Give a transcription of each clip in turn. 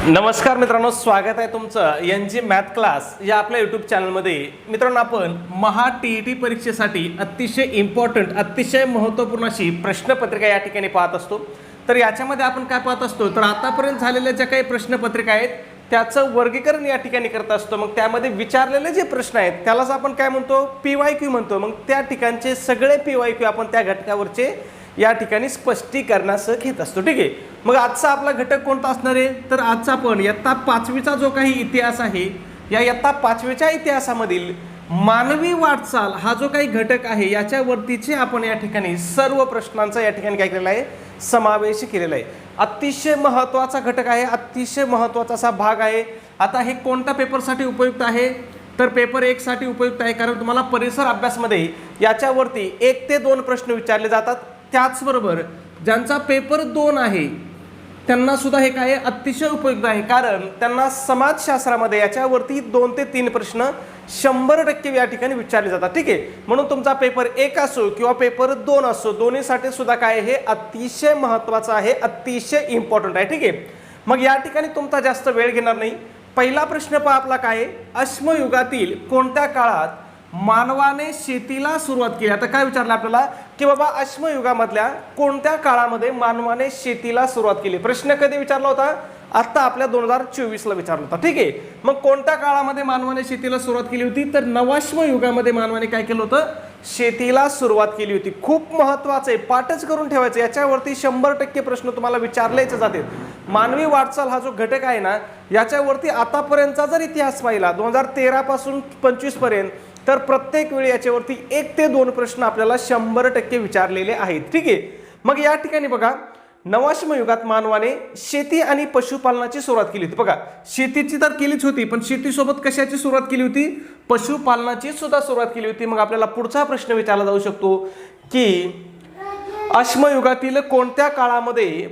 नमस्कार मित्रांनो, स्वागत आहे तुमचं NG मॅथ क्लास या आपल्या यूट्यूब चॅनलमध्ये. मित्रांनो, आपण महा TET परीक्षेसाठी अतिशय इम्पॉर्टंट, अतिशय महत्त्वपूर्ण अशी प्रश्नपत्रिका या ठिकाणी पाहत असतो. तर याच्यामध्ये आपण काय पाहत असतो, तर आतापर्यंत झालेल्या ज्या काही प्रश्नपत्रिका आहेत त्याचं वर्गीकरण या ठिकाणी करत असतो. मग त्यामध्ये विचारलेले जे प्रश्न आहेत त्यालाच आपण काय म्हणतो, PYQ म्हणतो. मग त्या ठिकाणचे सगळे PYQ आपण त्या घटकावरचे या ठिकाणी स्पष्टीकरणासह घेत असतो. ठीक आहे. मग आजचा आपला घटक कोणता असणार आहे, तर आजचा आपण इयत्ता 5वीचा जो काही इतिहास आहे, या इयत्ता 5वीच्या इतिहासामधील मानवी वाटचाल हा जो काही घटक आहे याच्यावरतीचे आपण या ठिकाणी सर्व प्रश्नांचा या ठिकाणी काय केलेला आहे, समावेश केलेला आहे. अतिशय महत्त्वाचा घटक आहे, अतिशय महत्त्वाचा असा भाग आहे. आता हे कोणत्या पेपरसाठी उपयुक्त आहे, तर पेपर 1 साठी उपयुक्त आहे. कारण तुम्हाला परिसर अभ्यासमध्ये याच्यावरती 1 ते 2 प्रश्न विचारले जातात. त्याचबरोबर ज्यांचा पेपर 2 आहे त्यांना सुद्धा हे काय अतिशय उपयुक्त आहे. कारण त्यांना समाजशास्त्रामध्ये याच्यावरती 2 ते 3 प्रश्न 100% या ठिकाणी विचारले जातात. ठीक आहे. म्हणून तुमचा पेपर 1 असो किंवा पेपर 2 असो, दोन्हीसाठी सुद्धा काय हे अतिशय महत्त्वाचं आहे, अतिशय इम्पॉर्टंट आहे. ठीक आहे. मग या ठिकाणी तुमचा जास्त वेळ घेणार नाही. पहिला प्रश्न पहा आपला काय, अश्मयुगातील कोणत्या काळात मानवाने शेतीला सुरुवात केली. आता काय विचारलं आपल्याला की बाबा अश्मयुगामधल्या कोणत्या काळामध्ये मानवाने शेतीला सुरुवात केली. प्रश्न कधी विचारला होता, आता आपल्या 2024ला विचारला होता. ठीक आहे. मग कोणत्या काळामध्ये मानवाने शेतीला सुरुवात केली होती, तर नवाश्म युगामध्ये मानवाने काय केलं होतं, शेतीला सुरुवात केली होती. खूप महत्त्वाचं आहे, पाठच करून ठेवायचं. याच्यावरती 100% प्रश्न तुम्हाला विचारलेच जातील. मानवी वाटचाल हा जो घटक आहे ना, याच्यावरती आतापर्यंतचा जर इतिहास पाहिला 2013 पासून 25 पर्यंत, तर प्रत्येक वेळी याच्यावरती 1 ते 2 प्रश्न आपल्याला 100% विचारलेले आहेत. ठीक आहे. मग या ठिकाणी बघा, नवाश्म युगात मानवाने शेती आणि पशुपालनाची सुरुवात केली होती. बघा, शेतीची तर केलीच होती, पण शेतीसोबत कशाची सुरुवात केली होती, पशुपालनाची सुद्धा सुरुवात केली होती. मग आपल्याला पुढचा प्रश्न विचारला जाऊ शकतो की अश्मयुगातील कोणत्या काळामध्ये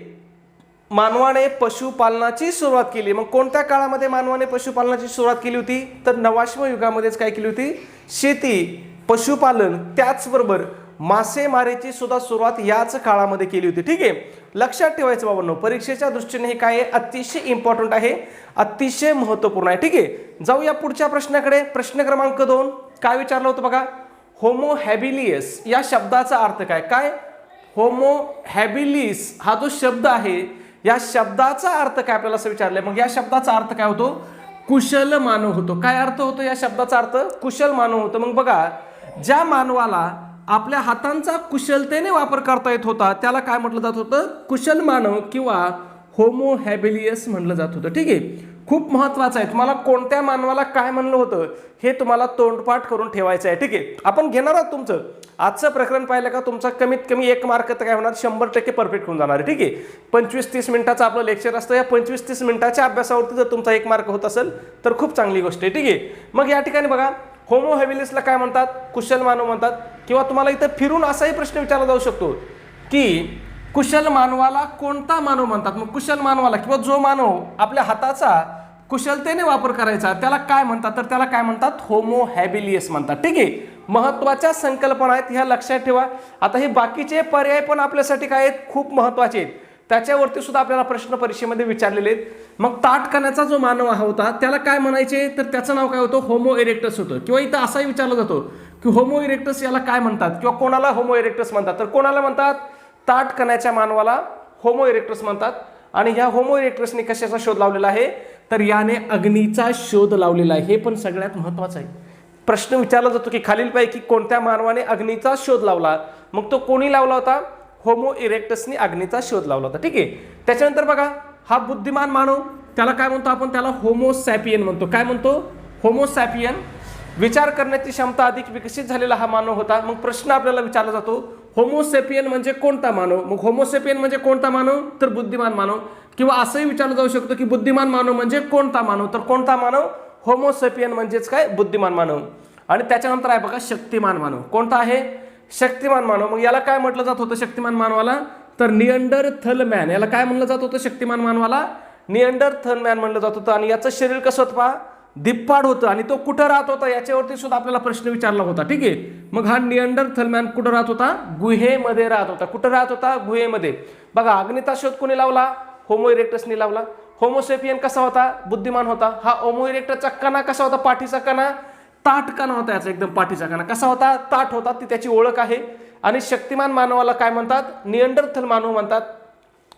मानवाने पशुपालनाची सुरुवात केली. मग कोणत्या काळामध्ये मानवाने पशुपालनाची सुरुवात केली होती, तर नवाश्म युगामध्येच काय केली होती, शेती, पशुपालन, त्याचबरोबर मासेमारीची सुद्धा सुरुवात याच काळामध्ये केली होती. ठीक आहे. लक्षात ठेवायचं बाबांनो, परीक्षेच्या दृष्टीने हे काय आहे, अतिशय इम्पॉर्टंट आहे, अतिशय महत्त्वपूर्ण आहे. ठीक आहे. जाऊया पुढच्या प्रश्नाकडे. प्रश्न क्रमांक 2 काय विचारलं होतं बघा, होमो हॅबिलियस या शब्दाचा अर्थ काय. काय होमो हॅबिलिस हा जो शब्द आहे, या शब्दाचा अर्थ काय आपल्याला असं विचारलंय. मग या शब्दाचा अर्थ काय होतो, कुशल मानव होतो. काय अर्थ होतो या शब्दाचा अर्थ, कुशल मानव होतो. मग बघा, ज्या मानवाला आपल्या हातांचा कुशलतेने वापर करता येत होता त्याला काय म्हटलं जात होतं, कुशल मानव किंवा होमो हॅबिलियस म्हटलं जात होतं. ठीक आहे. खूप महत्वाचं आहे. तुम्हाला कोणत्या मानवाला काय म्हणलं होतं हे तुम्हाला तोंडपाठ करून ठेवायचं आहे. ठीक आहे. आपण घेणार आहोत तुमचं आजचं प्रकरण पाहिलं का, तुमचा कमीत कमी 1 मार्क तर काय होणार, 100% परफेक्ट होऊन जाणार आहे. ठीक आहे. 25-30 मिनिटाचं आपलं लेक्चर असतं. या 25-30 मिनिटाच्या अभ्यासावरती जर तुमचा 1 मार्क होत असेल तर खूप चांगली गोष्ट आहे. ठीक आहे. मग या ठिकाणी बघा, होमो हॅबिलिसला काय म्हणतात, कुशल मानव म्हणतात. किंवा तुम्हाला इथं फिरून असाही प्रश्न विचारला जाऊ शकतो की कुशल मानवाला कोणता मानव म्हणतात. मग कुशल मानवाला किंवा जो मानव आपल्या हाताचा कुशलतेने वापर करायचा त्याला काय म्हणतात, तर त्याला काय म्हणतात, होमो हॅबिलियस म्हणतात. ठीक आहे. महत्त्वाच्या संकल्पना आहेत, ह्या लक्षात ठेवा. आता हे बाकीचे पर्याय पण आपल्यासाठी काय आहेत, खूप महत्त्वाचे आहेत. त्याच्यावरती सुद्धा आपल्याला प्रश्न परीक्षेमध्ये विचारलेले आहेत. मग ताठकण्याचा जो मानव होता त्याला काय म्हणायचे, तर त्याचं नाव काय होतं, होमो इरेक्टस होतं. किंवा इथं असाही विचारला जातो की होमो इरेक्टस याला काय म्हणतात, किंवा कोणाला होमो इरेक्टस म्हणतात, तर कोणाला म्हणतात, ताठकण्याच्या मानवाला होमो इरेक्टस म्हणतात. आणि ह्या होमो इरेक्टसने कशाचा शोध लावलेला आहे, तर याने अग्नीचा शोध लावलेला आहे. हे पण सगळ्यात महत्त्वाचं आहे. प्रश्न विचारला जातो की खालीलपैकी कोणत्या मानवाने अग्नीचा शोध लावला, मग तो कोणी लावला होता, होमो इरेक्टसने अग्नीचा शोध लावला होता. ठीक आहे. त्याच्यानंतर बघा, हा बुद्धिमान मानव त्याला काय म्हणतो आपण, त्याला होमो सॅपियन म्हणतो. काय म्हणतो, होमो सॅपियन. विचार करण्याची क्षमता अधिक विकसित झालेला हा मानव होता. मग प्रश्न आपल्याला विचारला जातो, होमो सॅपियन म्हणजे कोणता मानव. मग होमो सॅपियन म्हणजे कोणता मानव, तर बुद्धिमान मानव. किंवा असंही विचारलं जाऊ शकतं की बुद्धिमान मानव म्हणजे कोणता मानव, तर कोणता मानव, होमो सॅपियन म्हणजेच काय, बुद्धिमान मानव. आणि त्याच्यानंतर आहे बघा शक्तिमान मानव. कोणता आहे, शक्तिमान मानव. मग याला काय म्हटलं जात होतं शक्तिमान मानवाला, तर निअंडरथल मॅन. याला काय म्हणलं जात होतं शक्तिमान मानवाला, निअंडरथल मॅन म्हणलं जात होतं. आणि याचं शरीर कसं होतं पहा, धिप्पाड होतं. आणि तो कुठं राहत होता याच्यावरती सुद्धा आपल्याला प्रश्न विचारला होता. ठीक आहे. मग हा निअंडरथल मॅन कुठं राहत होता, गुहेमध्ये राहत होता. कुठं राहत होता, गुहेमध्ये. बघा, अग्नीचा शोध कोणी लावला, होमो इरेक्टसने लावला. होमोसेपियन कसा होता? बुद्धिमान होता. हा होमो इरेक्टसचा कणा कसा होता? पाठीचा कणा ताठ कणा होता, याचा एकदम पाठीचा कणा कसा होता? ताठ होता. ती त्याची ओळख आहे. आणि शक्तिमान मानवाला काय म्हणतात? निअंडरथल मानव म्हणतात.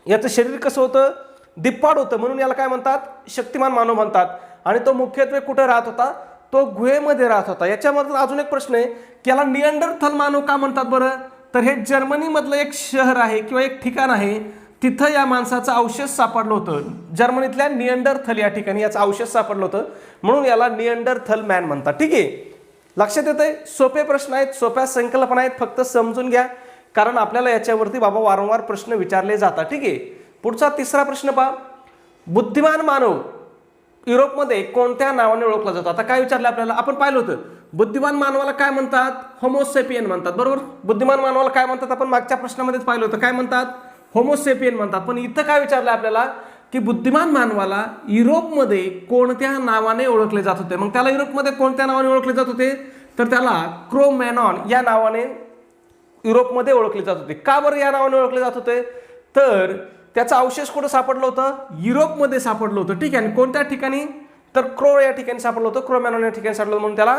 याचं शरीर कसं होतं? दिप्पाड होतं, म्हणून याला काय म्हणतात? शक्तिमान मानव म्हणतात. आणि तो मुख्यत्वे कुठे राहत होता? तो गुहेमध्ये राहत होता. याच्यामधून अजून एक प्रश्न आहे की याला निअंडरथल मानव का म्हणतात बरं? तर हे जर्मनी मधलं एक शहर आहे किंवा एक ठिकाण आहे, तिथं या माणसाचं अवशेष सापडलं होतं. जर्मनीतल्या निअंडरथल या ठिकाणी याचं अवशेष सापडलं होतं, म्हणून याला निअंडरथल मॅन म्हणतात. ठीक आहे, लक्षात येतंय? सोपे प्रश्न आहेत, सोप्या संकल्पना आहेत, फक्त समजून घ्या, कारण आपल्याला याच्यावरती बाबा वारंवार प्रश्न विचारले जातात. ठीक आहे, पुढचा तिसरा प्रश्न पहा. बुद्धिमान मानव युरोपमध्ये कोणत्या नावाने ओळखला जातो? आता काय विचारलं आपल्याला? आपण पाहिलं होतं बुद्धिमान मानवाला काय म्हणतात? होमोसेपियन म्हणतात, बरोबर. बुद्धिमान मानवाला काय म्हणतात? आपण मागच्या प्रश्नामध्येच पाहिलं होतं, काय म्हणतात? होमोसेपियन म्हणतात. पण इथं काय विचारलं आपल्याला की बुद्धिमान मानवाला युरोपमध्ये कोणत्या नावाने ओळखले जात होते? मग त्याला युरोपमध्ये कोणत्या नावाने ओळखले जात होते? तर त्याला क्रो-मॅनॉन या नावाने युरोपमध्ये ओळखले जात होते. का बरं या नावाने ओळखले जात होते? तर त्याचा अवशेष कुठं सापडलं होतं? युरोपमध्ये सापडलं होतं. ठीक आहे, आणि कोणत्या ठिकाणी? तर क्रो या ठिकाणी सापडलं होतं, क्रो-मॅनॉन या ठिकाणी सापडलं, म्हणून त्याला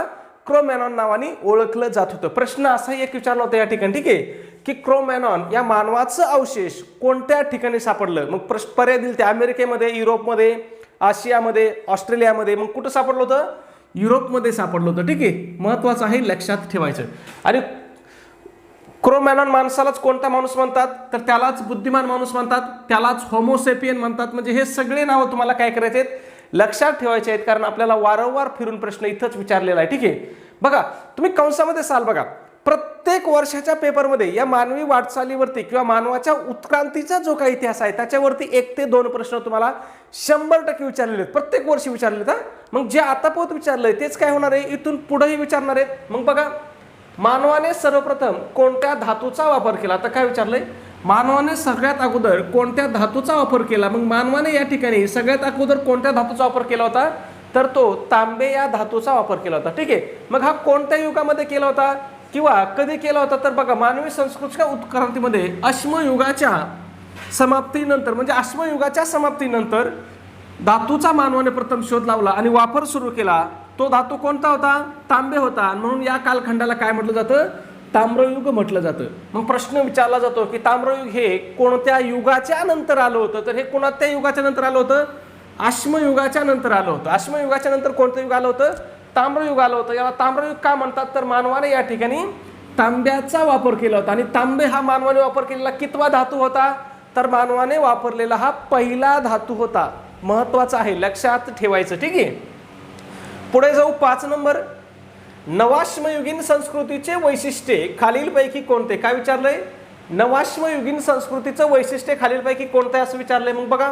क्रो-मॅनॉन नावाने ओळखलं जात होतं. प्रश्न असा एक विचारला होता या ठिकाणी, ठीक आहे, की क्रो-मॅनॉन या मानवाचं अवशेष कोणत्या ठिकाणी सापडलं? मग पर्याय दिले ते अमेरिकेमध्ये, युरोपमध्ये, आशियामध्ये, ऑस्ट्रेलियामध्ये. मग कुठं सापडलं होतं? युरोपमध्ये सापडलं होतं. ठीक आहे, महत्वाचं आहे, लक्षात ठेवायचं. आणि क्रो-मॅनॉन माणसालाच कोणता माणूस म्हणतात? तर त्यालाच बुद्धिमान माणूस म्हणतात, त्यालाच होमोसेपियन म्हणतात. म्हणजे हे सगळे नावं तुम्हाला काय करायचे आहेत? लक्षात ठेवायचे आहेत, कारण आपल्याला वारंवार फिरून प्रश्न इथंच विचारलेला आहे. ठीक आहे, बघा तुम्ही कंसामध्ये साल बघा, प्रत्येक वर्षाच्या पेपरमध्ये या मानवी वाटचालीवरती किंवा मानवाच्या उत्क्रांतीचा जो काही इतिहास आहे त्याच्यावरती 1 ते 2 प्रश्न तुम्हाला 100% विचारलेले आहेत, प्रत्येक वर्षी विचारलेले आहेत. मग जे आता पोत विचारलंय तेच काय होणार आहे? इथून पुढेही विचारणार आहेत. मग बघा, मानवाने सर्वप्रथम कोणत्या धातूचा वापर केला? आता काय विचारलंय? मानवाने सगळ्यात अगोदर कोणत्या धातूचा वापर केला? मग मानवाने या ठिकाणी सगळ्यात अगोदर कोणत्या धातूचा वापर केला होता? तर तो तांबे या धातूचा वापर केला होता. ठीक आहे, मग हा कोणत्या युगामध्ये केला होता किंवा कधी केला होता? तर बघा, मानवी संस्कृतीच्या उत्क्रांतीमध्ये अश्मयुगाच्या समाप्तीनंतर, म्हणजे अश्मयुगाच्या समाप्तीनंतर धातूचा मानवाने प्रथम शोध लावला आणि वापर सुरू केला. तो धातू कोणता होता? तांबे होता. म्हणून या कालखंडाला काय म्हटलं जातं? ताम्रयुग म्हटलं जातं. मग प्रश्न विचारला जातो की ताम्रयुग हे कोणत्या युगाच्या नंतर आलं होतं? तर हे कोणत्या युगाच्या नंतर आलं होतं? अश्मयुगाच्या नंतर आलं होतं. अश्मयुगाच्या नंतर कोणतं युग आलं होतं? ताम्रयुग आलं होतं. याला ताम्रयुग का म्हणतात? तर मानवाने या ठिकाणी तांब्याचा वापर केला होता. आणि तांबे हा मानवाने वापर केलेला कितवा धातू होता? तर मानवाने वापरलेला हा पहिला धातू होता. महत्वाचा आहे, लक्षात ठेवायचं. ठीक आहे, पुढे जाऊ. 5 नंबर, नवाश्मयुगीन संस्कृतीचे वैशिष्ट्ये खालीलपैकी कोणते? काय विचारलंय? नवाश्मयुगीन संस्कृतीचं वैशिष्ट्य खालीलपैकी कोणते असं विचारलंय. मग बघा,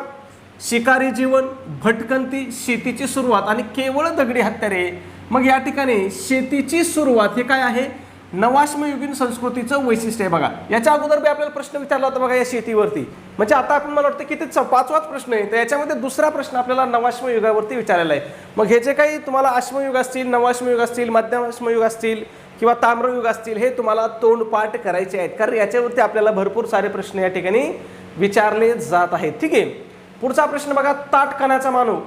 शिकारी जीवन, भटकंती, शेतीची सुरुवात आणि केवळ दगडी हत्यारे. मग या ठिकाणी शेतीची सुरुवात हे काय आहे? नवाश्मयुगीन संस्कृतीचं वैशिष्ट्य आहे. बघा, याच्या अगोदर बी आपल्याला प्रश्न विचारला होता बघा या शेतीवरती. म्हणजे आता आपण मला वाटतं किती 5वाच प्रश्न आहे, तर याच्यामध्ये दुसरा प्रश्न आपल्याला नवाश्मयुगावरती विचारलेला आहे. मग हे जे काही तुम्हाला अश्मयुग असतील, नवाश्मयुग असतील, मध्यमाश्मयुग असतील किंवा ताम्रयुग असतील, हे तुम्हाला तोंडपाठ करायचे आहेत, कारण याच्यावरती आपल्याला भरपूर सारे प्रश्न या ठिकाणी विचारले जात आहेत. ठीक आहे, पुढचा प्रश्न बघा, ताठ कणाचा मानव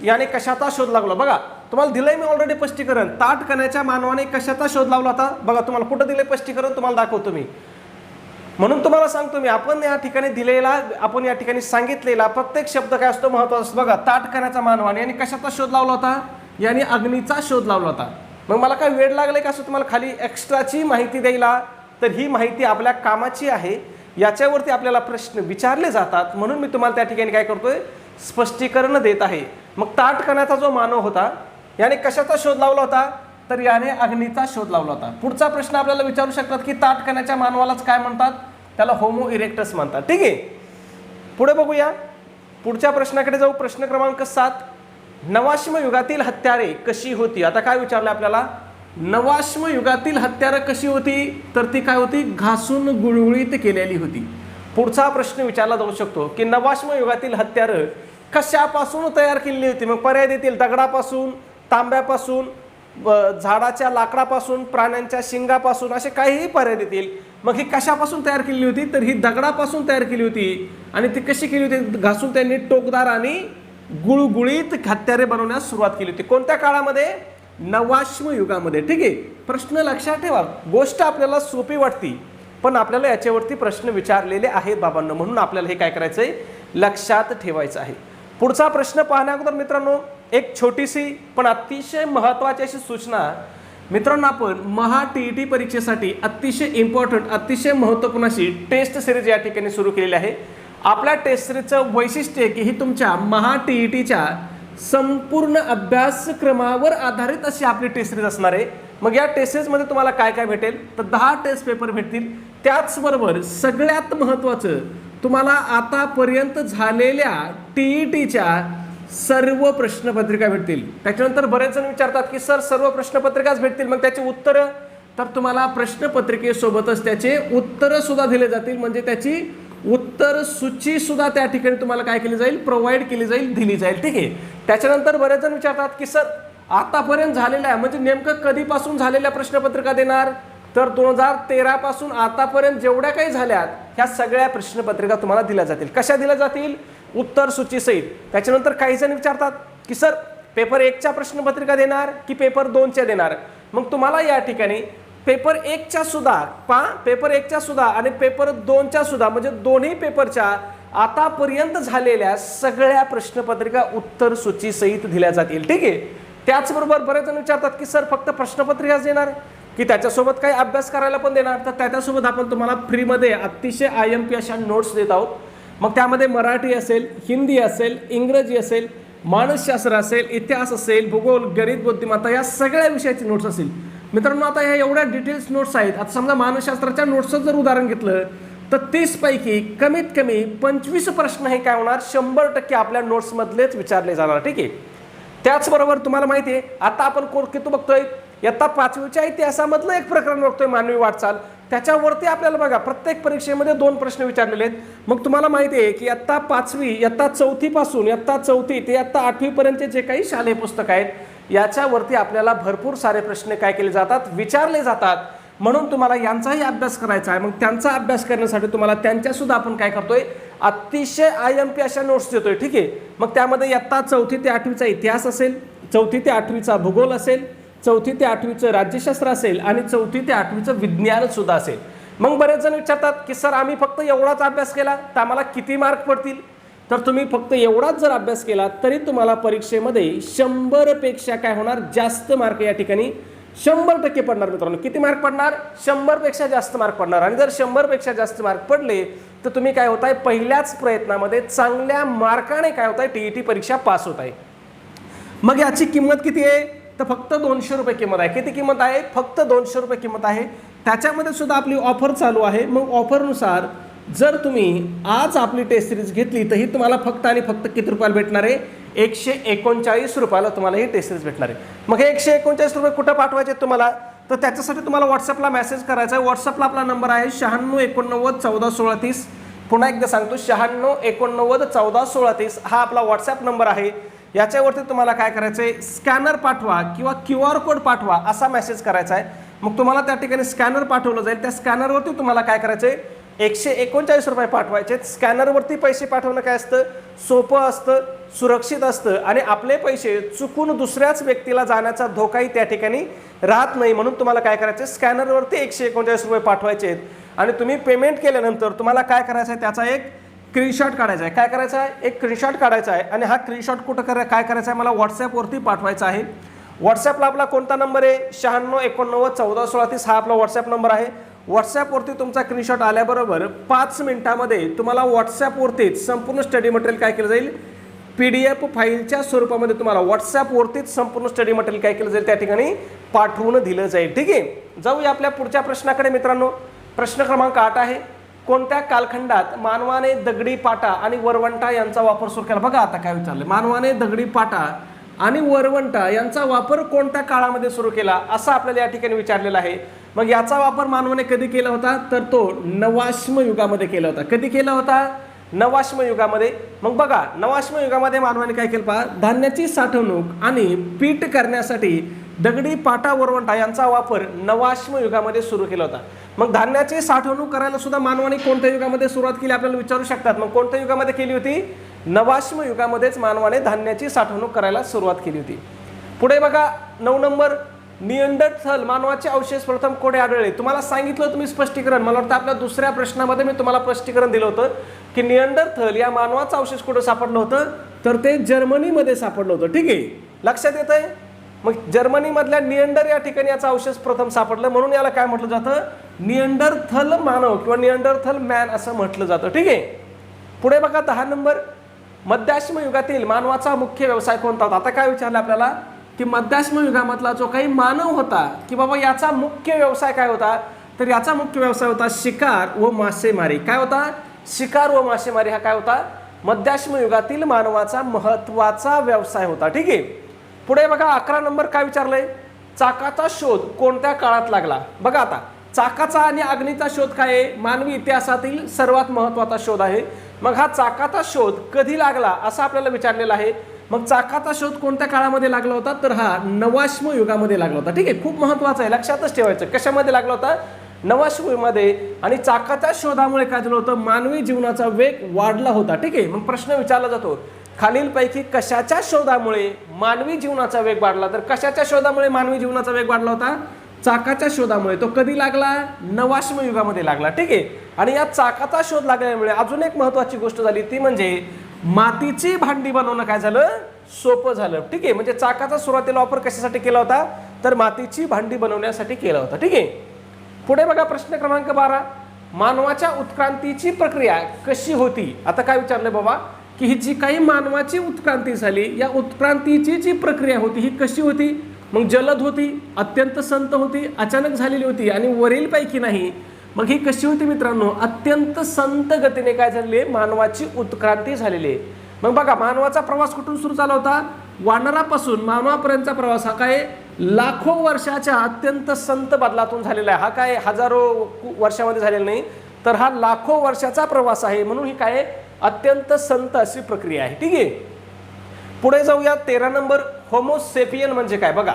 याने कशाचा शोध लावला? बघा, तुम्हाला दिलंय मी ऑलरेडी स्पष्टीकरण. ताठ कणाच्या मानवाने कशाचा शोध लावला होता? बघा, तुम्हाला कुठं दिलंय स्पष्टीकरण, तुम्हाला दाखवतो मी. म्हणून तुम्हाला सांगतो मी, आपण या ठिकाणी दिलेला, आपण या ठिकाणी सांगितलेला प्रत्येक शब्द काय असतो? महत्त्वाचा असतो. बघा, ताठ कणाचा मानवाने याने कशाचा शोध लावला होता? याने अग्नीचा शोध लावला होता. मग मला काय वेळ लागलाय का असं तुम्हाला खाली एक्स्ट्राची माहिती द्यायला? तर ही माहिती आपल्या कामाची आहे, याच्यावरती आपल्याला प्रश्न विचारले जातात, म्हणून मी तुम्हाला त्या ठिकाणी काय करतोय? स्पष्टीकरण देत आहे. मग ताठ कणाचा जो मानव होता याने कशाचा शोध लावला होता? तर याने अग्नीचा शोध लावला होता. पुढचा प्रश्न आपल्याला विचारू शकतात की ताठ कणाच्या मानवालाच काय म्हणतात? त्याला होमो इरेक्टस म्हणतात. ठीक आहे, पुढे बघूया, पुढच्या प्रश्नाकडे जाऊ. प्रश्न क्रमांक 7, नवाश्म युगातील हत्यारे कशी होती? आता काय विचारलं आपल्याला? नवाश्म युगातील हत्यारं कशी होती? तर ती काय होती? घासून गुळगुळीत केलेली होती. पुढचा प्रश्न विचारला जाऊ शकतो की नवाश्म युगातील हत्यारं कशापासून तयार केलेली होती? मग पर्याय देतील, दगडापासून, तांब्यापासून, झाडाच्या लाकडापासून, प्राण्यांच्या शिंगापासून, असे काहीही पर्याय देतील. मग ही कशापासून तयार केली होती? तर ही दगडापासून तयार केली होती. आणि ती कशी केली होती? घासून त्यांनी टोकदार आणि गुळगुळीत हत्यारे बनवण्यास सुरुवात केली होती. कोणत्या काळामध्ये? नवाश्म युगामध्ये. ठीक आहे, प्रश्न लक्षात ठेवा. गोष्ट आपल्याला सोपी वाटती, पण आपल्याला याच्यावरती प्रश्न विचारलेले आहेत बाबांनो, म्हणून आपल्याला हे काय करायचंय, लक्षात ठेवायचं आहे. पुढचा प्रश्न पाहण्या अगोदर मित्रांनो एक छोटीशी पण अतिशय महत्त्वाची अशी सूचना. मित्रांनो, आपण महा टीईटी परीक्षेसाठी अतिशय इम्पॉर्टंट, अतिशय महत्त्वपूर्ण अशी टेस्ट सिरीज या ठिकाणी सुरू केलेली आहे. आपल्या टेस्ट सिरीजचं वैशिष्ट्य आहे की ही तुमच्या महा टीईटीच्या संपूर्ण अभ्यासक्रमावर आधारित अशी आपली टेस्ट सिरीज असणार आहे. मग या टेस्ट सिरीजमध्ये तुम्हाला काय काय भेटेल, तर 10 टेस्ट पेपर भेटतील. त्याचबरोबर सगळ्यात महत्त्वाचं, तुम्हाला आतापर्यंत झालेल्या टीईटीच्या सर्व प्रश्नपत्रिका भेटतील. त्याच्यानंतर बरेच जण विचारतात की सर सर्व प्रश्नपत्रिकाच भेटतील, मग त्याची उत्तरं? तर तुम्हाला प्रश्नपत्रिकेसोबतच त्याचे उत्तरं सुद्धा दिले जातील, म्हणजे त्याची उत्तर सूची सुद्धा त्या ठिकाणी तुम्हाला काय केली जाईल, प्रोव्हाइड केली जाईल, दिली जाईल. ठीक आहे. त्याच्यानंतर बरेच जण विचारतात की सर आतापर्यंत झालेल्या म्हणजे नेमकं कधीपासून झालेल्या प्रश्नपत्रिका देणार, तर 2013 पासून आतापर्यंत जेवढ्या काही झाल्यात ह्या सगळ्या प्रश्नपत्रिका तुम्हाला दिल्या जातील. कशा दिल्या जातील? उत्तर सूचीसहित. त्याच्यानंतर काही जण विचारतात की सर पेपर 1च्या प्रश्नपत्रिका देणार की पेपर 2च्या देणार. मग तुम्हाला या ठिकाणी पेपर 1च्या सुद्धा पेपर 1च्या सुद्धा आणि पेपर 2च्या सुद्धा म्हणजे दोन्ही पेपरच्या आतापर्यंत झालेल्या सगळ्या प्रश्नपत्रिका उत्तर सूचीसहित दिल्या जातील. ठीक आहे. त्याचबरोबर बरेच जण विचारतात की सर फक्त प्रश्नपत्रिकाच देणार की त्याच्यासोबत काही अभ्यास करायला पण देणार, तर त्याच्यासोबत आपण तुम्हाला फ्रीमध्ये अतिशय IMP अशा नोट्स देत आहोत. मग त्यामध्ये मराठी असेल, हिंदी असेल, इंग्रजी असेल, मानसशास्त्र असेल, इतिहास असेल, भूगोल, गणित, बुद्धिमत्ता या सगळ्या विषयाची नोट्स असतील. मित्रांनो, आता ह्या एवढ्या डिटेल्स नोट्स आहेत. आता समजा मानसशास्त्राच्या नोट्सचं जर उदाहरण घेतलं तर 30 पैकी कमीत कमी 25 प्रश्न हे काय होणार, 100% आपल्या नोट्समधलेच विचारले जाणार. ठीक आहे. त्याचबरोबर तुम्हाला माहिती आहे आता आपण किती बघतोय, इयत्ता 5वीच्या इतिहासामधलं एक प्रकरण बघतोय, मानवी वाटचाल. त्याच्यावरती आपल्याला बघा प्रत्येक परीक्षेमध्ये 2 प्रश्न विचारलेले आहेत. मग तुम्हाला माहिती आहे की इयत्ता 5वी, इयत्ता 4थी पासून इयत्ता 4थी ते इयत्ता 8वी पर्यंतचे जे काही शालेय पुस्तक आहेत याच्यावरती आपल्याला भरपूर सारे प्रश्न काय केले जातात, विचारले जातात. म्हणून तुम्हाला यांचाही अभ्यास करायचा आहे. मग त्यांचा अभ्यास करण्यासाठी तुम्हाला त्यांच्या सुद्धा आपण काय करतोय, अतिशय IMP अशा नोट्स देतोय. ठीक आहे. मग त्यामध्ये इयत्ता 4थी ते 8वीचा इतिहास असेल, 4थी ते 8वीचा भूगोल असेल, 4थी ते 8वीचं राज्यशास्त्र असेल आणि 4थी ते 8वीचं विज्ञान सुद्धा असेल. मग बरेच जण विचारतात की सर आम्ही फक्त एवढाच अभ्यास केला तर आम्हाला किती मार्क पडतील, तर तुम्ही फक्त एवढाच जर अभ्यास केला तरी तुम्हाला परीक्षेमध्ये 100 पेक्षा काय होणार, जास्त मार्क या ठिकाणी 100% पडणार. मित्रांनो, किती मार्क पडणार, 100 पेक्षा जास्त मार्क पडणार. आणि जर 100 पेक्षा जास्त मार्क पडले तर तुम्ही काय होताय, पहिल्याच प्रयत्नामध्ये चांगल्या मार्काने काय होताय, टीईटी परीक्षा पास होत आहे. मग याची किंमत किती आहे, तर फक्त 200 रुपये किंमत आहे. किती किंमत आहे, फक्त 200 रुपये किंमत आहे. त्याच्यामध्ये सुद्धा आपली ऑफर चालू आहे. मग ऑफरनुसार जर तुम्ही आज आपली टेस्ट सिरीज घेतली तर ही तुम्हाला फक्त आणि फक्त किती रुपयाला भेटणार आहे, 139 रुपयाला तुम्हाला ही टेस्ट सिरीज भेटणार आहे. मग हे 139 रुपये कुठं पाठवायचे तुम्हाला, तर त्याच्यासाठी तुम्हाला व्हॉट्सअपला मेसेज करायचा आहे. व्हॉट्सअपला आपला नंबर आहे 9689141630. पुन्हा एकदा सांगतो 9689141630 हा आपला व्हॉट्सअप नंबर आहे. याच्यावरती तुम्हाला काय करायचं आहे, स्कॅनर पाठवा किंवा QR कोड पाठवा असा मेसेज करायचा आहे. मग तुम्हाला त्या ठिकाणी स्कॅनर पाठवलं जाईल. त्या स्कॅनरवरती तुम्हाला काय करायचं आहे, 139 रुपये पाठवायचे. स्कॅनरवरती पैसे पाठवणं काय असतं, सोपं असतं, सुरक्षित असतं आणि आपले पैसे चुकून दुसऱ्याच व्यक्तीला जाण्याचा धोकाही त्या ठिकाणी राहत नाही. म्हणून तुम्हाला काय करायचं, स्कॅनरवरती 139 रुपये पाठवायचे आहेत आणि तुम्ही पेमेंट केल्यानंतर तुम्हाला काय करायचं आहे, त्याचा एक स्क्रीनशॉट काढायचा आहे. काय करायचं आहे, एक स्क्रीनशॉट काढायचा आहे आणि हा स्क्रीनशॉट कुठं काय करायचं आहे, मला व्हॉट्सॲपवरती पाठवायचा आहे. व्हॉट्सॲपला आपला कोणता नंबर आहे, 9689141630 हा आपला व्हॉट्सॲप नंबर आहे. व्हॉट्सॲपवरती तुमचा स्क्रीनशॉट आल्याबरोबर 5 मिनिटामध्ये तुम्हाला व्हॉट्सॲपवरतीच संपूर्ण स्टडी मटेरियल काय केलं जाईल, PDF फाईलच्या स्वरूपामध्ये तुम्हाला व्हॉट्सॲपवरतीच संपूर्ण स्टडी मटेरियल काय केलं जाईल, त्या ठिकाणी पाठवून दिलं जाईल. ठीक आहे. जाऊया आपल्या पुढच्या प्रश्नाकडे मित्रांनो. प्रश्न क्रमांक 8 आहे, कोणत्या कालखंडात मानवाने दगडी पाटा आणि वरवंटा यांचा वापर सुरू केला. बघा आता काय विचारलं, मानवाने दगडी पाटा आणि वरवंटा यांचा वापर कोणत्या काळामध्ये सुरू केला असं आपल्याला या ठिकाणी विचारलेलं आहे. मग याचा वापर मानवाने कधी केला होता, तर तो नवाश्म युगामध्ये केला होता. कधी केला होता, नवाश्म युगामध्ये. मग बघा नवाश्म युगामध्ये मानवाने काय केलं पहा, धान्याची साठवणूक आणि पीठ करण्यासाठी दगडी पाटा वरवंटा यांचा वापर नवाश्म युगामध्ये सुरू केला होता. मग धान्याची साठवणूक करायला सुद्धा मानवाने कोणत्या युगामध्ये सुरुवात केली आपल्याला विचारू शकतात. मग कोणत्या युगामध्ये केली होती, नवाश्म युगामध्येच मानवाने धान्याची साठवणूक करायला सुरुवात केली होती. पुढे बघा 9 नंबर, निअंडरथल मानवाचे अवशेष प्रथम कोठे आढळले. तुम्हाला सांगितलं तुम्ही स्पष्टीकरण, मला वाटतं आपल्या दुसऱ्या प्रश्नामध्ये मी तुम्हाला स्पष्टीकरण दिलं होतं की निअंडरथल या मानवाचं अवशेष कुठे सापडलं होतं, तर ते जर्मनीमध्ये सापडलं होतं. ठीक आहे, लक्षात येत आहे. मग जर्मनीमधल्या निअंडर या ठिकाणी याचा अवशेष प्रथम सापडलं, म्हणून याला काय म्हटलं जातं, निअंडरथल मानव किंवा निअंडरथल मॅन असं म्हटलं जातं. ठीक आहे. पुढे बघा 10 नंबर, मध्याश्म युगातील मानवाचा मुख्य व्यवसाय कोणता होता. आता काय विचारलं आपल्याला की मध्याश्म युगामधला जो काही मानव होता की बाबा याचा मुख्य व्यवसाय काय होता, तर याचा मुख्य व्यवसाय होता शिकार व मासेमारी. काय होता, शिकार व मासेमारी हा काय होता, मध्याश्म युगातील मानवाचा महत्वाचा व्यवसाय होता. ठीक आहे. पुढे बघा 11 नंबर काय विचारलंय, चाकाचा शोध कोणत्या काळात लागला. बघा आता चाकाचा आणि अग्नीचा शोध काय आहे, मानवी इतिहासातील सर्वात महत्वाचा शोध आहे. मग हा चाकाचा शोध कधी लागला असं आपल्याला विचारलेलं आहे. मग चाकाचा शोध कोणत्या काळामध्ये लागला होता, तर हा नवाश्म युगामध्ये लागला होता. ठीक आहे, खूप महत्वाचं आहे, लक्षातच ठेवायचं. कशामध्ये लागला होता, नवाश्म युगामध्ये. आणि चाकाच्या शोधामुळे काय झालं होतं, मानवी जीवनाचा वेग वाढला होता. ठीक आहे. मग प्रश्न विचारला जातो, खालीलपैकी कशाच्या शोधामुळे मानवी जीवनाचा वेग वाढला, तर कशाच्या शोधामुळे मानवी जीवनाचा वेग वाढला होता, चाकाच्या शोधामुळे. तो कधी लागला, नवाश्म युगामध्ये लागला. ठीक आहे. आणि या चाकाचा शोध लागल्यामुळे अजून एक महत्वाची गोष्ट झाली, ती म्हणजे मातीची भांडी बनवणं काय झालं, सोपं झालं. ठीक आहे. म्हणजे चाकाचा सुरुवातीला वापर कशासाठी केला होता, तर मातीची भांडी बनवण्यासाठी केला होता. ठीक आहे. पुढे बघा प्रश्न क्रमांक 12, मानवाच्या उत्क्रांतीची प्रक्रिया कशी होती. आता काय विचारलंय बाबा की ही जी काही मानवाची उत्क्रांती झाली, या उत्क्रांतीची जी प्रक्रिया होती ही कशी होती. मग जलद होती, अत्यंत संत होती, अचानक झालेली होती आणि वरील पैकी नाही. मग ही कशी होती मित्रांनो, अत्यंत संत गतीने काय झालेली, मानवाची उत्क्रांती झालेली आहे. मग बघा मानवाचा प्रवास कुठून सुरू झाला होता, वानरापासून मानवापर्यंतचा प्रवास हा काय लाखो वर्षाच्या अत्यंत संत बदलातून झालेला आहे. हा काय हजारो वर्षामध्ये झालेला नाही, तर हा लाखो वर्षाचा प्रवास आहे. म्हणून ही काय अत्यंत संत अशी प्रक्रिया आहे. ठीक आहे. पुढे जाऊया 13 नंबर, होमोसेपियन म्हणजे काय. बघा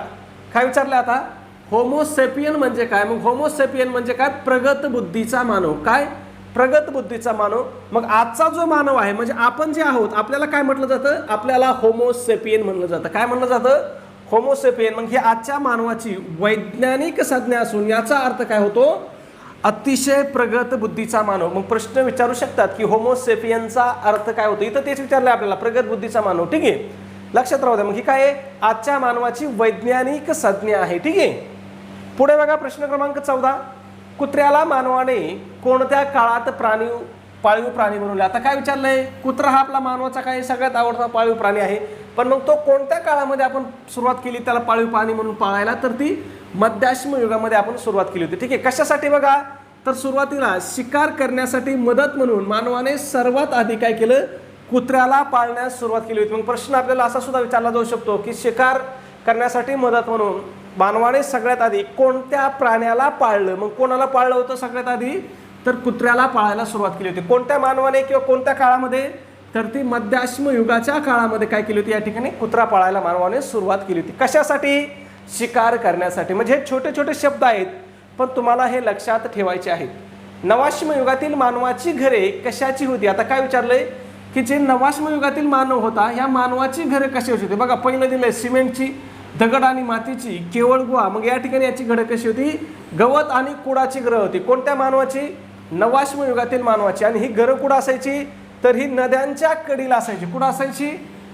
काय विचारलं आता, होमोसेपियन म्हणजे काय. मग होमोसेपियन म्हणजे काय, प्रगत बुद्धीचा मानव. काय, प्रगत बुद्धीचा मानव. मग आजचा जो मानव आहे म्हणजे आपण जे आहोत, आपल्याला काय म्हटलं जातं, आपल्याला होमोसेपियन म्हणलं जातं. काय म्हणलं जातं, होमोसेपियन. मग ही आजच्या मानवाची वैज्ञानिक संज्ञा असून याचा अर्थ काय होतो, अतिशय प्रगत बुद्धीचा मानव. मग प्रश्न विचारू शकतात की होमोसेपियनचा अर्थ काय होतो, इथं तेच विचारलं आपल्याला, प्रगत बुद्धीचा मानव. ठीक आहे, लक्षात राहू द्या. मग ही काय आहे, आजच्या मानवाची वैज्ञानिक संज्ञा आहे. ठीक आहे. पुढे बघा प्रश्न क्रमांक 14, कुत्र्याला मानवाने कोणत्या काळात पाळीव प्राणी बनवले. आता काय विचारलंय, कुत्रा हा आपला मानवाचा काय सगळ्यात आवडता पाळीव प्राणी आहे, पण मग तो कोणत्या काळामध्ये आपण सुरुवात केली त्याला पाळीव प्राणी म्हणून पाळायला, तर ती मध्याश्म युगामध्ये आपण सुरुवात केली होती. ठीक आहे. कशासाठी बघा, तर सुरुवातीला शिकार करण्यासाठी मदत म्हणून मानवाने सर्वात आधी काय केलं, कुत्र्याला पाळण्यास सुरुवात केली होती. मग प्रश्न आपल्याला असा सुद्धा विचारला जाऊ शकतो की शिकार करण्यासाठी मदत म्हणून मानवाने सगळ्यात आधी कोणत्या प्राण्याला पाळलं. मग कोणाला पाळलं होतं सगळ्यात आधी, तर कुत्र्याला पाळायला सुरुवात केली होती. कोणत्या मानवाने किंवा कोणत्या काळामध्ये, तर ती मध्याश्म युगाच्या काळामध्ये काय केली होती, या ठिकाणी कुत्रा पाळायला मानवाने सुरुवात केली होती. कशासाठी, शिकार करण्यासाठी. म्हणजे हे छोटे छोटे शब्द आहेत, पण तुम्हाला हे लक्षात ठेवायचे आहेत. नवाश्म युगातील मानवाची घरे कशाची होती. आता काय विचारलंय की जे नवाश्म युगातील मानव होता, ह्या मानवाची घरे कशी होती. बघा पहिलं दिलंय सिमेंटची, दगड आणि मातीची, केवळ गुहा. मग या ठिकाणी याची घरं कशी होती, गवत आणि कुडाची घरं होती. कोणत्या मानवाची, नवाश्म युगातील मानवाची. आणि ही घरं कुठं असायची, तर ही नद्यांच्या कडेला असायची. कुठं असायची,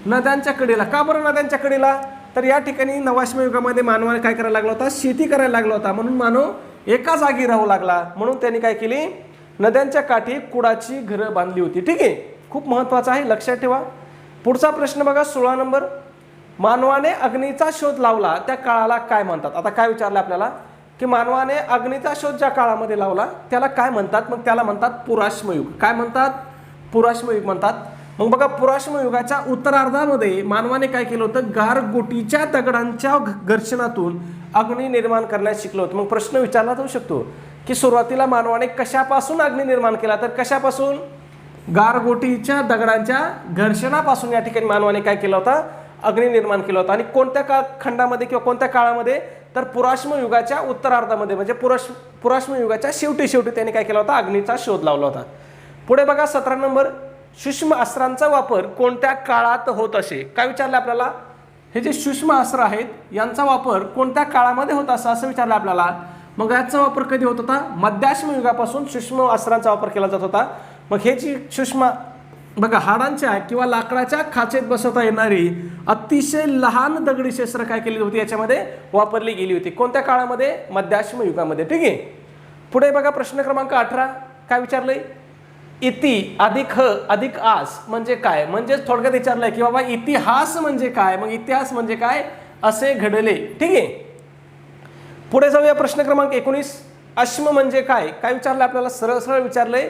नद्यांच्या कडेला. का बरं नद्यांच्या कडेला, तर या ठिकाणी नवाश्म युगामध्ये मानवाने काय करायला लागला होता, शेती करायला लागला होता. म्हणून मानव एका जागी राहू लागला, म्हणून त्यांनी काय केली, नद्यांच्या काठी कुडाची घरं बांधली होती. ठीक आहे, खूप महत्वाचं आहे, लक्षात ठेवा. पुढचा प्रश्न बघा 16 नंबर, मानवाने अग्नीचा शोध लावला त्या काळाला काय म्हणतात. आता काय विचारलं आपल्याला की मानवाने अग्नीचा शोध ज्या काळामध्ये लावला त्याला काय म्हणतात. मग त्याला म्हणतात पुराश्म युग. काय म्हणतात, पुराश्म युग म्हणतात. मग बघा पुराश्म युगाच्या उत्तरार्धामध्ये मानवाने काय केलं होतं, गारगोटीच्या दगडांच्या घर्षणातून अग्नी निर्माण करण्यास शिकलो होतं. मग प्रश्न विचारला जाऊ शकतो की सुरुवातीला मानवाने कशापासून अग्नी निर्माण केला, तर कशापासून, गारगोटीच्या दगडांच्या घर्षणापासून या ठिकाणी मानवाने काय केलं होता, अग्नी निर्माण केला होता. आणि कोणत्या खंडामध्ये किंवा कोणत्या काळामध्ये, तर पुराश्म युगाच्या उत्तरार्धामध्ये, म्हणजे पुराश्म युगाच्या शेवटी त्याने काय केला होता, अग्नीचा शोध लावला होता. पुढे बघा 17 नंबर, सूक्ष्म अस्त्रांचा वापर कोणत्या काळात होत असे? काय विचारलं आपल्याला? हे जे सूक्ष्म अस्त्र आहेत यांचा वापर कोणत्या काळामध्ये होत असं विचारलं आपल्याला. मग याचा वापर कधी होत होता? मध्याश्म युगापासून सूक्ष्म अस्त्रांचा वापर केला जात होता. मग हे जी सूक्ष्म बघा हाडांच्या किंवा लाकडाच्या खाचेत बसवता येणारी अतिशय लहान दगडी शस्त्र काय केली होती याच्यामध्ये वापरली गेली होती. कोणत्या काळामध्ये? मध्याश्म युगामध्ये. ठीक आहे. पुढे बघा प्रश्न क्रमांक 18 काय विचारलंय? इति अधिक ह अधिक आस म्हणजे काय? म्हणजे थोडक्यात विचारलंय की बाबा इतिहास म्हणजे काय, मग इतिहास म्हणजे काय असे घडले. ठीक आहे. पुढे जाऊया प्रश्न क्रमांक 19 अश्म म्हणजे काय? काय विचारलं आपल्याला? सरळ सरळ विचारलंय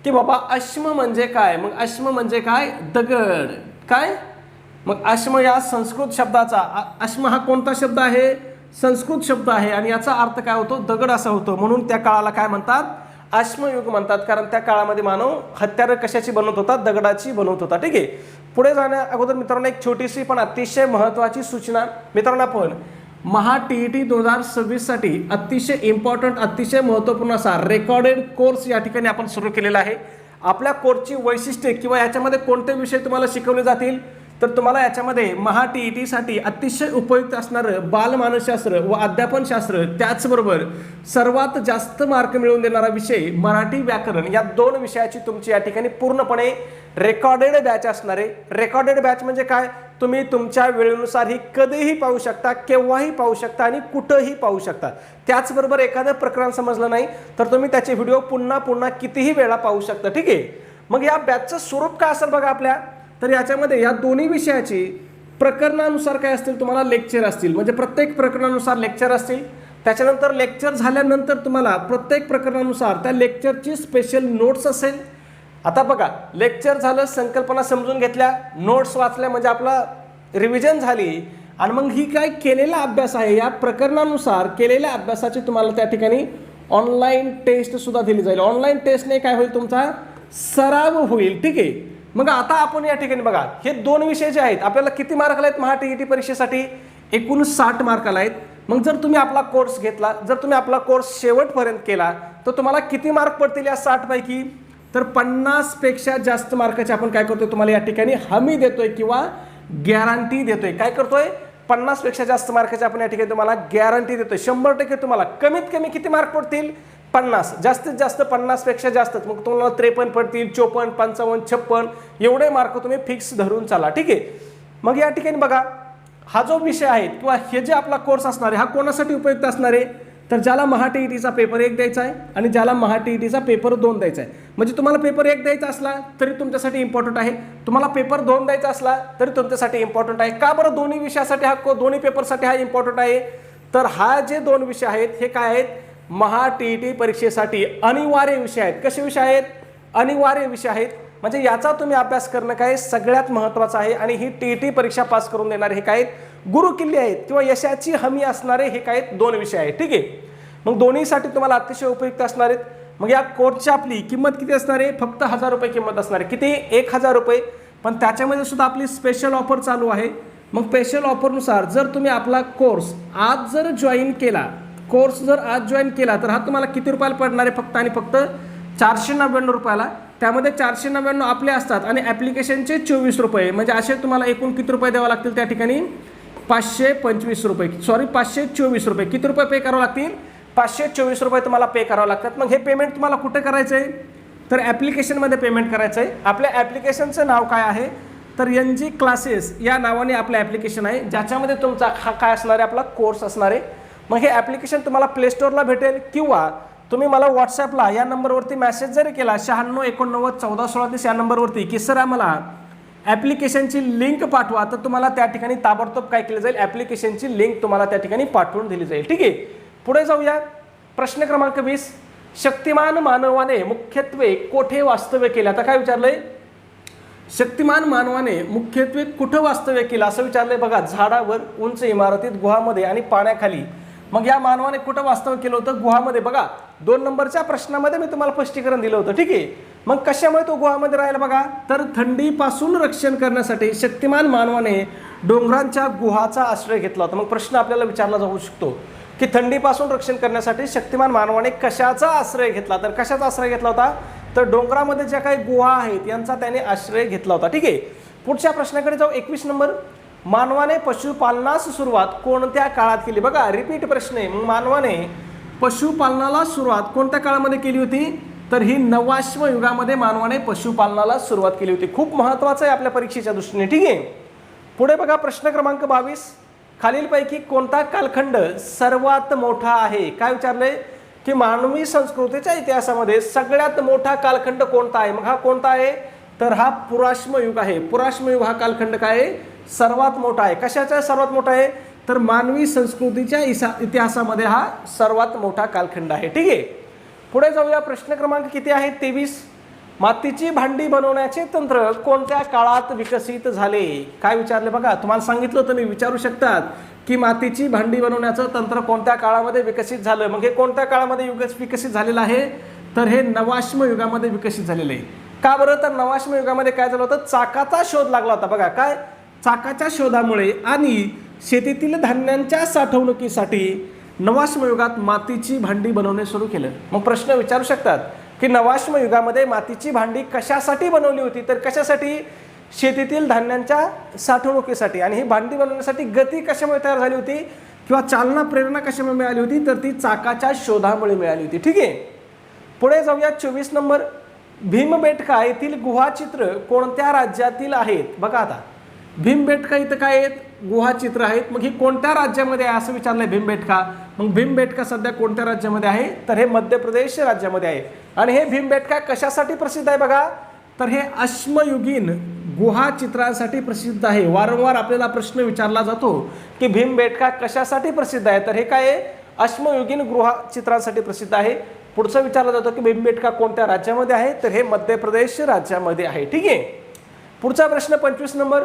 की बाबा अश्म म्हणजे काय? मग अश्म म्हणजे काय? दगड. काय? मग अश्म या संस्कृत शब्दाचा अश्म हा कोणता शब्द आहे? संस्कृत शब्द आहे आणि याचा अर्थ काय होतो? दगड असा होतो. म्हणून त्या काळाला काय म्हणतात? अश्मयुग म्हणतात. कारण त्या काळामध्ये मानव हत्यारं कशाची बनवत होता? दगडाची बनवत होता. ठीक आहे. पुढे जाण्या अगोदर मित्रांनो एक छोटीशी पण अतिशय महत्त्वाची सूचना. मित्रांनो आपण महा TET 2026 साठी अतिशय इम्पॉर्टंट अतिशय महत्त्वपूर्ण असा रेकॉर्डेड कोर्स या ठिकाणी आपण सुरू केलेला आहे. आपल्या कोर्सची वैशिष्ट्ये किंवा याच्यामध्ये कोणते विषय तुम्हाला शिकवले जातील तर तुम्हाला याच्यामध्ये महा TET साठी अतिशय उपयुक्त असणारं बालमानसशास्त्र व अध्यापनशास्त्र, त्याचबरोबर सर्वात जास्त मार्क मिळवून देणारा विषय मराठी व्याकरण, या 2 विषयाची तुमची या ठिकाणी पूर्णपणे रेकॉर्डेड बॅच असणार आहे. रेकॉर्डेड बॅच म्हणजे काय? तुम्ही तुमच्या वेळेनुसार ही कधीही पाहू शकता, केव्हाही पाहू शकता आणि कुठंही पाहू शकता. त्याचबरोबर एखादं प्रकरण समजलं नाही तर तुम्ही त्याचे व्हिडिओ पुन्हा पुन्हा कितीही वेळा पाहू शकता. ठीक आहे. मग या बॅचचं स्वरूप काय असेल बघा आपल्या, तर याच्यामध्ये या दोन्ही विषयाची प्रकरणानुसार काय असतील तुम्हाला लेक्चर असतील. म्हणजे प्रत्येक प्रकरणानुसार लेक्चर असतील. त्याच्यानंतर लेक्चर झाल्यानंतर तुम्हाला प्रत्येक प्रकरणानुसार त्या लेक्चरची स्पेशल नोट्स असेल. आता बघा लेक्चर झालं, संकल्पना समजून घेतल्या, नोट्स वाचल्या म्हणजे आपला रिव्हिजन झाली आणि मग ही काय केलेला अभ्यास आहे या प्रकरणानुसार केलेल्या अभ्यासाची तुम्हाला त्या ठिकाणी ऑनलाईन टेस्ट सुद्धा दिली जाईल. ऑनलाईन टेस्टने काय होईल? तुमचा सराव होईल. ठीक आहे. मग आता आपण या ठिकाणी बघा हे 2 विषय जे आहेत आपल्याला किती मार्क आहेत महा TET परीक्षेसाठी? एकूण 60 मार्काला आहेत. मग जर तुम्ही आपला कोर्स घेतला, जर तुम्ही आपला कोर्स शेवटपर्यंत केला तर तुम्हाला किती मार्क पडतील या 60 पैकी? तर 50 पेक्षा जास्त मार्काची आपण काय करतोय तुम्हाला या ठिकाणी हमी देतोय किंवा गॅरंटी देतोय. काय करतोय? 50 पेक्षा जास्त मार्काची आपण या ठिकाणी तुम्हाला गॅरंटी देतोय. 100% तुम्हाला कमीत कमी किती मार्क पडतील? 50. जास्तीत जास्त 50 पेक्षा जास्तच. मग तुम्हाला 53 पडतील, 54, 55, 56 एवढे मार्क तुम्ही फिक्स धरून चाला. ठीक आहे. मग या ठिकाणी बघा हा जो विषय आहे किंवा हे जे आपला कोर्स असणार आहे हा कोणासाठी उपयुक्त असणार आहे? तर ज्याला महा TETचा पेपर 1 द्यायचा आहे आणि ज्याला महा TETचा पेपर 2 द्यायचा आहे. म्हणजे तुम्हाला पेपर 1 द्यायचा असला तरी तुमच्यासाठी इम्पॉर्टंट आहे, तुम्हाला पेपर 2 द्यायचा असला तरी तुमच्यासाठी इम्पॉर्टंट आहे. का बरं? दोन्ही विषयासाठी हा दोन्ही पेपरसाठी हा इम्पॉर्टंट आहे. तर हा जे 2 विषय आहेत हे काय आहेत? महा TET परीक्षेसाठी अनिवार्य विषय आहेत. कसे विषय आहेत? अनिवार्य विषय आहेत. म्हणजे याचा तुम्ही अभ्यास करणं काय सगळ्यात महत्त्वाचं आहे. आणि ही TET परीक्षा पास करून देणारे हे काय गुरुकिल्ले आहेत किंवा यशाची हमी असणारे हे काय 2 विषय आहेत. ठीक आहे. मग दोन्हीसाठी तुम्हाला अतिशय उपयुक्त असणार आहेत. मग या कोर्सची आपली किंमत किती असणार आहे? फक्त 1000 रुपये किंमत असणार आहे. किती? 1000 रुपये. पण त्याच्यामध्ये सुद्धा आपली स्पेशल ऑफर चालू आहे. मग स्पेशल ऑफरनुसार जर तुम्ही आपला कोर्स आज जर जॉईन केला, कोर्स जर आज जॉईन केला तर हा तुम्हाला किती रुपयाला पडणार आहे? फक्त आणि फक्त 499 रुपयाला. त्यामध्ये 499 आपले असतात आणि ॲप्लिकेशनचे 24 रुपये. म्हणजे असे तुम्हाला एकूण किती रुपये द्यावे लागतील त्या ठिकाणी? 525 रुपये. सॉरी 524 रुपये. किती रुपये पे करावे लागतील? 524 रुपये तुम्हाला पे करावं लागतात. मग हे पेमेंट तुम्हाला कुठे करायचं आहे? तर ॲप्लिकेशनमध्ये पेमेंट करायचं आहे. आपल्या ॲप्लिकेशनचं नाव काय आहे? तर NG क्लासेस या नावाने आपलं ॲप्लिकेशन आहे ज्याच्यामध्ये तुमचा हा काय असणार आहे? आपला कोर्स असणार आहे. मग हे ॲप्लिकेशन तुम्हाला प्ले स्टोअरला भेटेल किंवा तुम्ही मला व्हॉट्सॲपला या नंबरवरती मेसेज जरी केला 96 89 14 16 या नंबरवरती की सर आम्हाला ॲप्लिकेशनची लिंक पाठवा, तर तुम्हाला त्या ठिकाणी ताबडतोब काय केलं जाईल? ॲप्लिकेशनची लिंक तुम्हाला त्या ठिकाणी पाठवून दिली जाईल. ठीक आहे. पुढे जाऊया. प्रश्न क्रमांक 20 शक्तिमान मानवाने मुख्यत्वे कोठे वास्तव्य केले? आता काय विचारलंय? शक्तिमान मानवाने मुख्यत्वे कुठं वास्तव्य केलं असं विचारलंय. बघा झाडावर, उंच इमारतीत, गुहामध्ये आणि पाण्याखाली. मग या मानवाने कुठं वास्तव्य केलं होतं? गुहामध्ये. बघा 2 नंबरच्या प्रश्नामध्ये मी तुम्हाला स्पष्टीकरण दिलं होतं. ठीक आहे. मग कशामुळे तो गुहामध्ये राहिला? बघा तर थंडीपासून रक्षण करण्यासाठी शक्तिमान मानवाने डोंगरांच्या गुहाचा आश्रय घेतला होता. मग प्रश्न आपल्याला विचारला जाऊ शकतो की थंडीपासून रक्षण करण्यासाठी शक्तिमान मानवाने कशाचा आश्रय घेतला? तर कशाचा आश्रय घेतला होता? तर डोंगरामध्ये ज्या काही गुहा आहेत यांचा त्याने आश्रय घेतला होता. ठीक आहे, पुढच्या प्रश्नाकडे जाऊ. 21 नंबर, मानवाने पशुपालनास सुरुवात कोणत्या काळात केली? बघा रिपीट प्रश्न आहे. मग मानवाने पशुपालनाला सुरुवात कोणत्या काळामध्ये केली होती? तर ही नवाश्म युगामध्ये मानवाने पशुपालनाला सुरुवात केली होती. खूप महत्त्वाचं आहे आपल्या परीक्षेच्या दृष्टीने. ठीक आहे, पुढे बघा प्रश्न क्रमांक 22, खालीलपैकी कोणता कालखंड सर्वात मोठा आहे? काय विचारलंय की मानवी संस्कृतीच्या इतिहासामध्ये सगळ्यात मोठा कालखंड कोणता आहे? मग हा कोणता आहे? तर हा पुराश्म युग आहे. पुराश्म युग हा कालखंड काय आहे? सर्वात मोठा आहे. कशाचा सर्वात मोठा आहे? तर मानवी संस्कृतीच्या इतिहासामध्ये हा सर्वात मोठा कालखंड आहे. ठीक आहे, पुढे जाऊया. प्रश्न क्रमांक किती आहे? 23, मातीची भांडी बनवण्याचे तंत्र कोणत्या काळात विकसित झाले? काय विचारले? बघा तुम्हाला सांगितलं तुम्ही विचारू शकतात की मातीची भांडी बनवण्याचं तंत्र कोणत्या काळामध्ये विकसित झालं. मग हे कोणत्या काळामध्ये विकसित झालेलं आहे? तर हे नवाश्म युगामध्ये विकसित झालेलं आहे. का बरं? तर नवाश्म युगामध्ये काय झालं होतं? चाकाचा शोध लागला होता. बघा काय, चाकाच्या शोधामुळे आणि शेतीतील धान्यांच्या साठवणुकीसाठी नवाश्म युगात मातीची भांडी बनवणे सुरू केलं. मग प्रश्न विचारू शकतात की नवाश्म युगामध्ये मातीची भांडी कशासाठी बनवली होती? तर कशासाठी? शेतीतील धान्यांच्या साठवणुकीसाठी. आणि ही भांडी बनवण्यासाठी गती कशामुळे तयार झाली होती किंवा चालना प्रेरणा कशामुळे मिळाली होती? तर ती चाकाच्या शोधामुळे मिळाली होती. ठीक आहे, पुढे जाऊया. 24 नंबर, भीमबेटका येथील गुहाचित्र कोणत्या राज्यातील आहेत? बघा आता भीमबेटका इथं काय आहेत? गुहाचित्र आहेत. मग ही कोणत्या राज्यामध्ये आहे असं विचारलंय भीमबेटका. मग भीमबेटका सध्या कोणत्या राज्यामध्ये आहे? तर हे मध्य प्रदेश राज्यामध्ये आहे. आणि हे भीमबेटका कशासाठी प्रसिद्ध आहे? बघा, तर हे अश्मयुगीन गुहाचित्रांसाठी प्रसिद्ध आहे. वारंवार आपल्याला प्रश्न विचारला जातो की भीमबेटका कशासाठी प्रसिद्ध आहे? तर हे काय आहे? अश्मयुगीन गुहाचित्रांसाठी प्रसिद्ध आहे. पुढचं विचारलं जातं की भीमबेटका कोणत्या राज्यामध्ये आहे? तर हे मध्य प्रदेश राज्यामध्ये आहे. ठीक आहे, पुढचा प्रश्न 25 नंबर,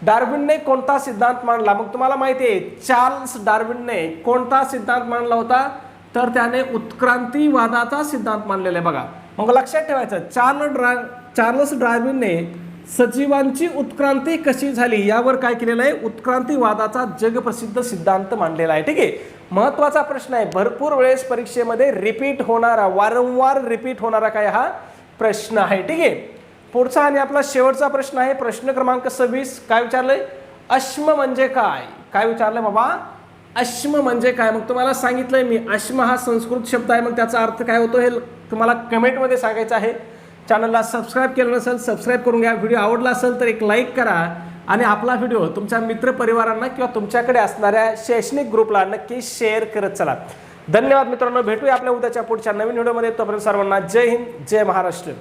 डार्विनने कोणता सिद्धांत मांडला? मग तुम्हाला माहिती आहे चार्ल्स डार्विनने कोणता सिद्धांत मांडला होता? तर त्याने उत्क्रांतीवादाचा सिद्धांत मांडलेला आहे. बघा मग लक्षात ठेवायचं, चार्ल्स डार्विनने सजीवांची उत्क्रांती कशी झाली यावर काय केलेलं आहे? उत्क्रांतीवादाचा जगप्रसिद्ध सिद्धांत मांडलेला आहे. ठीक आहे, महत्त्वाचा प्रश्न आहे. भरपूर वेळेस परीक्षेमध्ये रिपीट होणारा, वारंवार रिपीट होणारा काय हा प्रश्न आहे. ठीक आहे, पुढचा आणि आपला शेवटचा प्रश्न आहे प्रश्न क्रमांक 26. काय विचारलंय? अश्म म्हणजे काय? काय विचारलंय बाबा? अश्म म्हणजे काय? मग तुम्हाला सांगितलंय मी, अश्म हा संस्कृत शब्द आहे. मग त्याचा अर्थ काय होतो हे तुम्हाला कमेंटमध्ये सांगायचं आहे. चॅनलला सबस्क्राईब केलं नसेल सबस्क्राईब करून घ्या. व्हिडिओ आवडला असेल तर एक लाईक करा आणि आपला व्हिडिओ तुमच्या मित्रपरिवारांना किंवा तुमच्याकडे असणाऱ्या शैक्षणिक ग्रुपला नक्की शेअर करत चला. धन्यवाद मित्रांनो, भेटूया आपल्या उद्याच्या पुढच्या नवीन व्हिडिओमध्ये. तोपर्यंत सर्वांना जय हिंद, जय महाराष्ट्र.